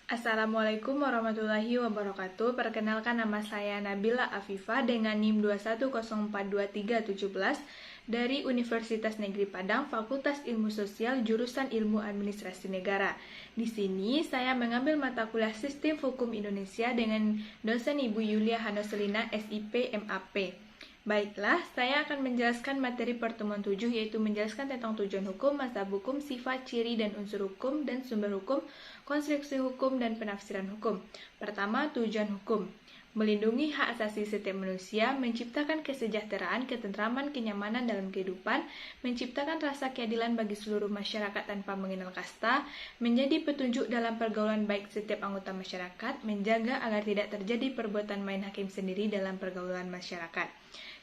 Assalamualaikum warahmatullahi wabarakatuh. Perkenalkan, nama saya Nabila Afifah dengan NIM 210423317 dari Universitas Negeri Padang, Fakultas Ilmu Sosial, jurusan Ilmu Administrasi Negara. Di sini saya mengambil mata kuliah Sistem Hukum Indonesia dengan dosen Ibu Yulia Hanoselina, SIP, MAP. Baiklah, saya akan menjelaskan materi pertemuan 7, yaitu menjelaskan tentang tujuan hukum, mazhab hukum, sifat, ciri, dan unsur hukum, dan sumber hukum, konstruksi hukum, dan penafsiran hukum. Pertama, tujuan hukum. Melindungi hak asasi setiap manusia, menciptakan kesejahteraan, ketentraman, kenyamanan dalam kehidupan, menciptakan rasa keadilan bagi seluruh masyarakat tanpa mengenal kasta, menjadi petunjuk dalam pergaulan baik setiap anggota masyarakat, menjaga agar tidak terjadi perbuatan main hakim sendiri dalam pergaulan masyarakat.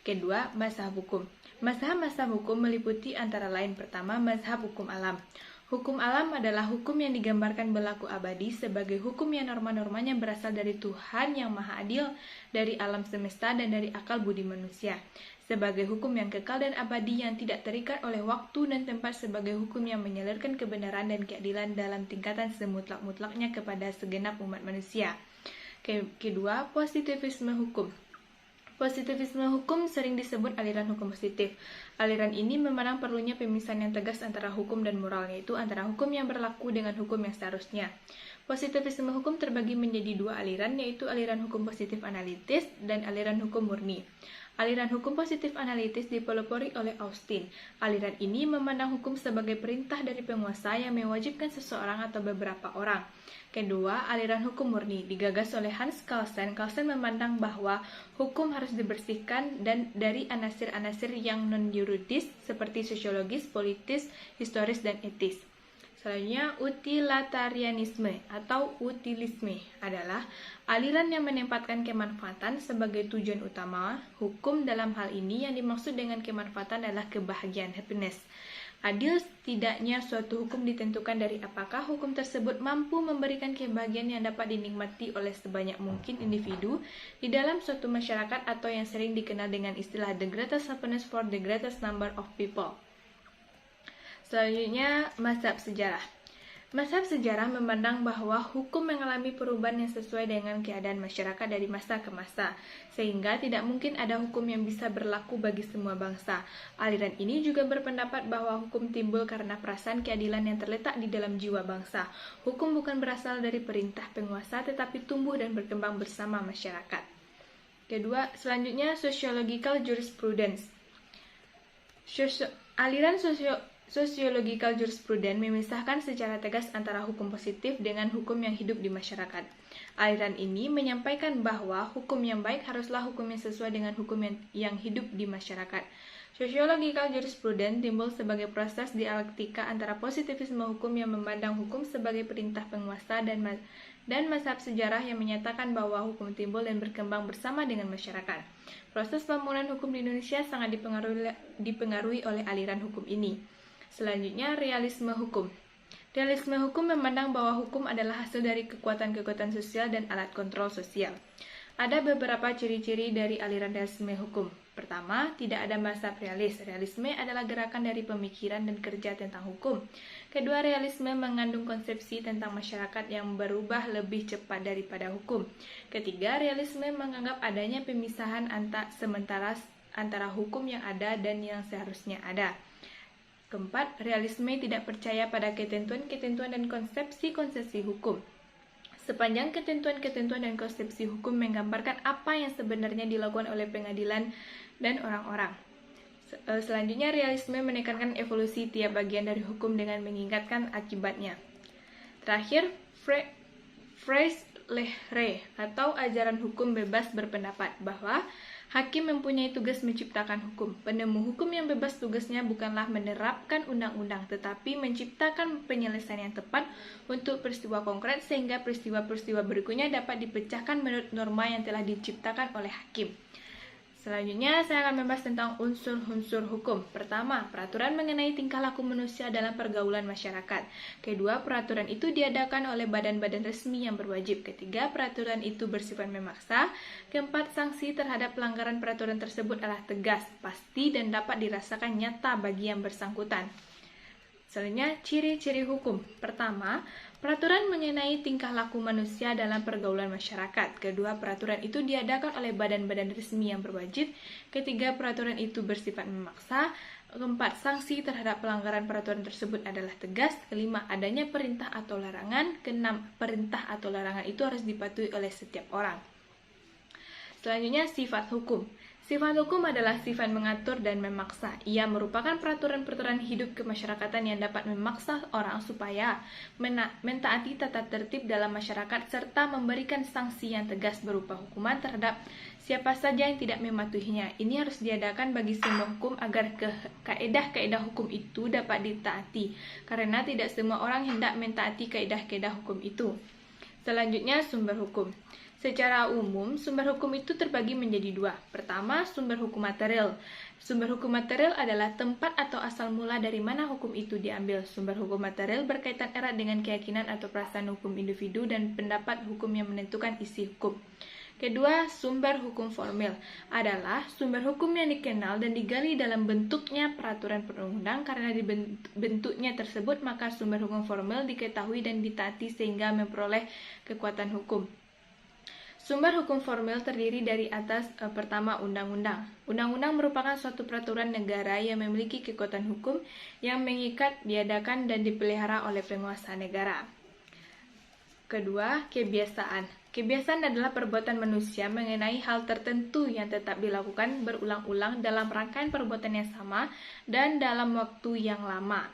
Kedua, mazhab hukum. Mazhab hukum meliputi antara lain: pertama, mazhab hukum alam. Hukum alam adalah hukum yang digambarkan berlaku abadi sebagai hukum yang norma-normanya berasal dari Tuhan yang Maha Adil, dari alam semesta, dan dari akal budi manusia. Sebagai hukum yang kekal dan abadi yang tidak terikat oleh waktu dan tempat, sebagai hukum yang menyalurkan kebenaran dan keadilan dalam tingkatan semutlak-mutlaknya kepada segenap umat manusia. Kedua, positivisme hukum. Positivisme hukum sering disebut aliran hukum positif. Aliran ini memandang perlunya pemisahan yang tegas antara hukum dan moral, yaitu antara hukum yang berlaku dengan hukum yang seharusnya. Positivisme hukum terbagi menjadi dua aliran, yaitu aliran hukum positif analitis dan aliran hukum murni. Aliran hukum positif analitis dipelopori oleh Austin. Aliran ini memandang hukum sebagai perintah dari penguasa yang mewajibkan seseorang atau beberapa orang. Kedua, aliran hukum murni digagas oleh Hans Kelsen. Kelsen memandang bahwa hukum harus dibersihkan dan dari anasir-anasir yang non-yuridis seperti sosiologis, politis, historis, dan etis. Selanjutnya, utilitarianisme atau utilisme adalah aliran yang menempatkan kemanfaatan sebagai tujuan utama hukum. Dalam hal ini, yang dimaksud dengan kemanfaatan adalah kebahagiaan, happiness. Adil tidaknya suatu hukum ditentukan dari apakah hukum tersebut mampu memberikan kebahagiaan yang dapat dinikmati oleh sebanyak mungkin individu di dalam suatu masyarakat, atau yang sering dikenal dengan istilah the greatest happiness for the greatest number of people. Selanjutnya, mazhab sejarah. Mazhab sejarah memandang bahwa hukum mengalami perubahan yang sesuai dengan keadaan masyarakat dari masa ke masa, sehingga tidak mungkin ada hukum yang bisa berlaku bagi semua bangsa. Aliran ini juga berpendapat bahwa hukum timbul karena perasaan keadilan yang terletak di dalam jiwa bangsa. Hukum bukan berasal dari perintah penguasa, tetapi tumbuh dan berkembang bersama masyarakat. Kedua, selanjutnya, sociological jurisprudence. Aliran Sociological jurisprudence memisahkan secara tegas antara hukum positif dengan hukum yang hidup di masyarakat. Aliran ini menyampaikan bahwa hukum yang baik haruslah hukum yang sesuai dengan hukum yang hidup di masyarakat. Sociological jurisprudence timbul sebagai proses dialektika antara positivisme hukum yang memandang hukum sebagai perintah penguasa dan mazhab sejarah yang menyatakan bahwa hukum timbul dan berkembang bersama dengan masyarakat. Proses pembangunan hukum di Indonesia sangat dipengaruhi oleh aliran hukum ini. Selanjutnya, realisme hukum. Realisme hukum memandang bahwa hukum adalah hasil dari kekuatan-kekuatan sosial dan alat kontrol sosial. Ada beberapa ciri-ciri dari aliran realisme hukum. Pertama, tidak ada mazhab realis. Realisme adalah gerakan dari pemikiran dan kerja tentang hukum. Kedua, realisme mengandung konsepsi tentang masyarakat yang berubah lebih cepat daripada hukum. Ketiga, realisme menganggap adanya pemisahan antara hukum yang ada dan yang seharusnya ada. Keempat, realisme tidak percaya pada ketentuan-ketentuan dan konsepsi-konsepsi hukum. Sepanjang ketentuan-ketentuan dan konsepsi hukum menggambarkan apa yang sebenarnya dilakukan oleh pengadilan dan orang-orang. Selanjutnya, realisme menekankan evolusi tiap bagian dari hukum dengan mengingatkan akibatnya. Terakhir, Freire atau ajaran hukum bebas berpendapat bahwa hakim mempunyai tugas menciptakan hukum. Penemu hukum yang bebas tugasnya bukanlah menerapkan undang-undang, tetapi menciptakan penyelesaian yang tepat untuk peristiwa konkret, sehingga peristiwa-peristiwa berikutnya dapat dipecahkan menurut norma yang telah diciptakan oleh hakim. Selanjutnya, saya akan membahas tentang unsur-unsur hukum. Pertama, peraturan mengenai tingkah laku manusia dalam pergaulan masyarakat. Kedua, peraturan itu diadakan oleh badan-badan resmi yang berwajib. Ketiga, peraturan itu bersifat memaksa. Keempat, sanksi terhadap pelanggaran peraturan tersebut adalah tegas, pasti, dan dapat dirasakan nyata bagi yang bersangkutan. Selanjutnya, ciri-ciri hukum. Pertama, Peraturan mengenai tingkah laku manusia dalam pergaulan masyarakat. Kedua, peraturan itu diadakan oleh badan-badan resmi yang berwajib. Ketiga, peraturan itu bersifat memaksa. Keempat, sanksi terhadap pelanggaran peraturan tersebut adalah tegas. Kelima, adanya perintah atau larangan. Keenam, perintah atau larangan itu harus dipatuhi oleh setiap orang. Selanjutnya, sifat hukum. Sifat hukum adalah sifat mengatur dan memaksa. Ia merupakan peraturan-peraturan hidup kemasyarakatan yang dapat memaksa orang supaya mentaati tata tertib dalam masyarakat serta memberikan sanksi yang tegas berupa hukuman terhadap siapa saja yang tidak mematuhinya. Ini harus diadakan bagi semua hukum agar kaedah-kaedah hukum itu dapat ditaati, karena tidak semua orang hendak mentaati kaedah-kaedah hukum itu. Selanjutnya, sumber hukum. Secara umum, sumber hukum itu terbagi menjadi dua. Pertama, sumber hukum material. Sumber hukum material adalah tempat atau asal mula dari mana hukum itu diambil. Sumber hukum material berkaitan erat dengan keyakinan atau perasaan hukum individu dan pendapat hukum yang menentukan isi hukum. Kedua, sumber hukum formil adalah sumber hukum yang dikenal dan digali dalam bentuknya peraturan perundang. Karena di bentuknya tersebut, maka sumber hukum formil diketahui dan ditaati sehingga memperoleh kekuatan hukum. Sumber hukum formil terdiri dari pertama, undang-undang. Undang-undang merupakan suatu peraturan negara yang memiliki kekuatan hukum yang mengikat, diadakan, dan dipelihara oleh penguasa negara. Kedua, kebiasaan. Kebiasaan adalah perbuatan manusia mengenai hal tertentu yang tetap dilakukan berulang-ulang dalam rangkaian perbuatan yang sama dan dalam waktu yang lama.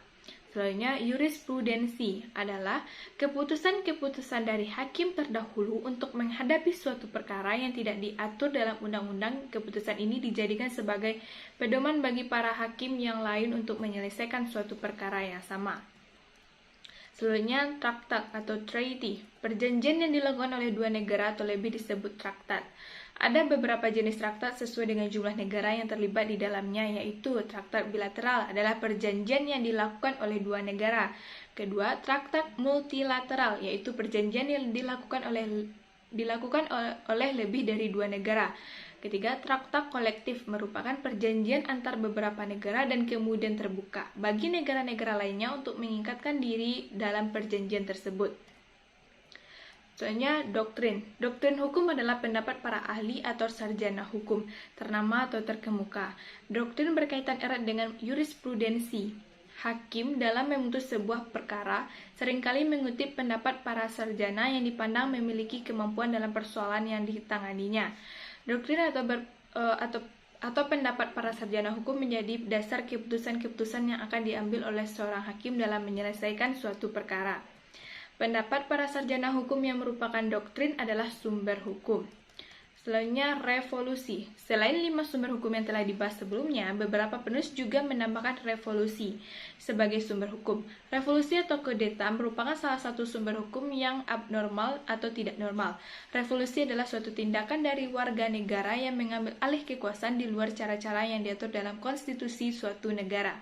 Selanjutnya, jurisprudensi adalah keputusan-keputusan dari hakim terdahulu untuk menghadapi suatu perkara yang tidak diatur dalam undang-undang. Keputusan ini dijadikan sebagai pedoman bagi para hakim yang lain untuk menyelesaikan suatu perkara yang sama. Selanjutnya, traktat atau treaty, perjanjian yang dilakukan oleh dua negara atau lebih disebut traktat. Ada beberapa jenis traktat sesuai dengan jumlah negara yang terlibat di dalamnya, yaitu traktat bilateral adalah perjanjian yang dilakukan oleh dua negara. Kedua, traktat multilateral, yaitu perjanjian yang dilakukan oleh lebih dari dua negara. Ketiga, traktat kolektif merupakan perjanjian antar beberapa negara dan kemudian terbuka bagi negara-negara lainnya untuk mengikatkan diri dalam perjanjian tersebut. Soalnya, doktrin. Doktrin hukum adalah pendapat para ahli atau sarjana hukum ternama atau terkemuka. Doktrin berkaitan erat dengan jurisprudensi. Hakim dalam memutus sebuah perkara seringkali mengutip pendapat para sarjana yang dipandang memiliki kemampuan dalam persoalan yang ditanganinya. Doktrin atau pendapat para sarjana hukum menjadi dasar keputusan-keputusan yang akan diambil oleh seorang hakim dalam menyelesaikan suatu perkara. Pendapat para sarjana hukum yang merupakan doktrin adalah sumber hukum. Selanjutnya, revolusi. Selain 5 sumber hukum yang telah dibahas sebelumnya, beberapa penulis juga menambahkan revolusi sebagai sumber hukum. Revolusi atau kudeta merupakan salah satu sumber hukum yang abnormal atau tidak normal. Revolusi adalah suatu tindakan dari warga negara yang mengambil alih kekuasaan di luar cara-cara yang diatur dalam konstitusi suatu negara.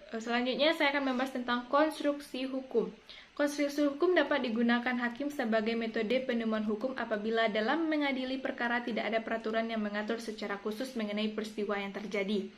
Selanjutnya, saya akan membahas tentang konstruksi hukum. Konstruksi hukum dapat digunakan hakim sebagai metode penemuan hukum apabila dalam mengadili perkara tidak ada peraturan yang mengatur secara khusus mengenai peristiwa yang terjadi.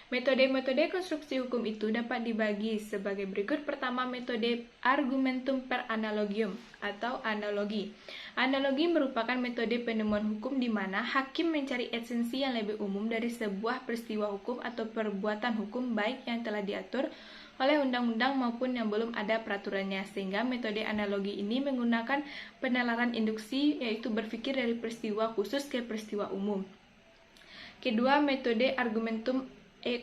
Metode-metode konstruksi hukum itu dapat dibagi sebagai berikut. Pertama, metode argumentum per analogium atau analogi. Analogi merupakan metode penemuan hukum di mana hakim mencari esensi yang lebih umum dari sebuah peristiwa hukum atau perbuatan hukum baik yang telah diatur oleh undang-undang maupun yang belum ada peraturannya, sehingga metode analogi ini menggunakan penalaran induksi, yaitu berpikir dari peristiwa khusus ke peristiwa umum. Kedua, metode argumentum e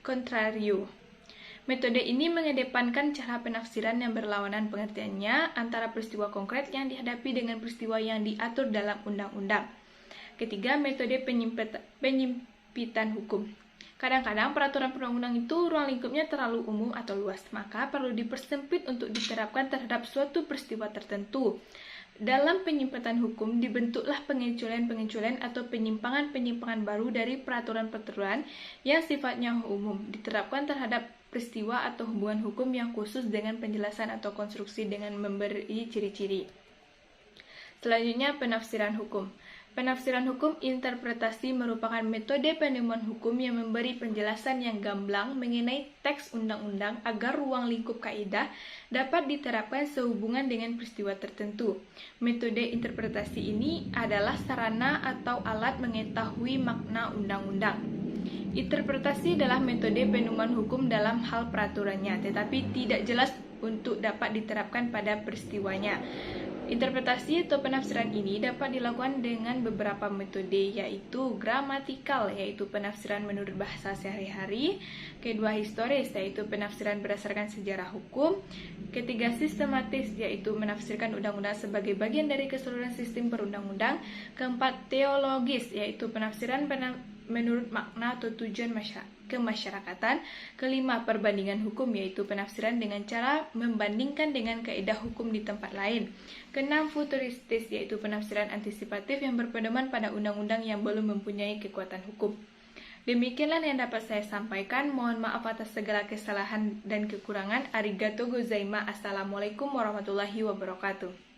contrario. Metode ini mengedepankan cara penafsiran yang berlawanan pengertiannya antara peristiwa konkret yang dihadapi dengan peristiwa yang diatur dalam undang-undang. Ketiga, metode penyimpitan hukum. Kadang-kadang peraturan perundang-undang itu ruang lingkupnya terlalu umum atau luas, maka perlu dipersempit untuk diterapkan terhadap suatu peristiwa tertentu. Dalam penyimpitan hukum, dibentuklah pengecualian-pengecualian atau penyimpangan-penyimpangan baru dari peraturan-peraturan yang sifatnya umum, diterapkan terhadap peristiwa atau hubungan hukum yang khusus dengan penjelasan atau konstruksi dengan memberi ciri-ciri. Selanjutnya, penafsiran hukum. Penafsiran hukum interpretasi merupakan metode penemuan hukum yang memberi penjelasan yang gamblang mengenai teks undang-undang agar ruang lingkup kaidah dapat diterapkan sehubungan dengan peristiwa tertentu. Metode interpretasi ini adalah sarana atau alat mengetahui makna undang-undang. Interpretasi adalah metode penemuan hukum dalam hal peraturannya, tetapi tidak jelas untuk dapat diterapkan pada peristiwanya. Interpretasi atau penafsiran ini dapat dilakukan dengan beberapa metode, yaitu gramatikal, yaitu penafsiran menurut bahasa sehari-hari, kedua historis, yaitu penafsiran berdasarkan sejarah hukum, ketiga sistematis, yaitu menafsirkan undang-undang sebagai bagian dari keseluruhan sistem perundang-undang, keempat teologis, yaitu penafsiran menurut makna atau tujuan kemasyarakatan, kelima perbandingan hukum, yaitu penafsiran dengan cara membandingkan dengan kaidah hukum di tempat lain, keenam futuristis, yaitu penafsiran antisipatif yang berpedoman pada undang-undang yang belum mempunyai kekuatan hukum. Demikianlah yang dapat saya sampaikan. Mohon maaf atas segala kesalahan dan kekurangan. Arigato gozaima. Assalamualaikum warahmatullahi wabarakatuh.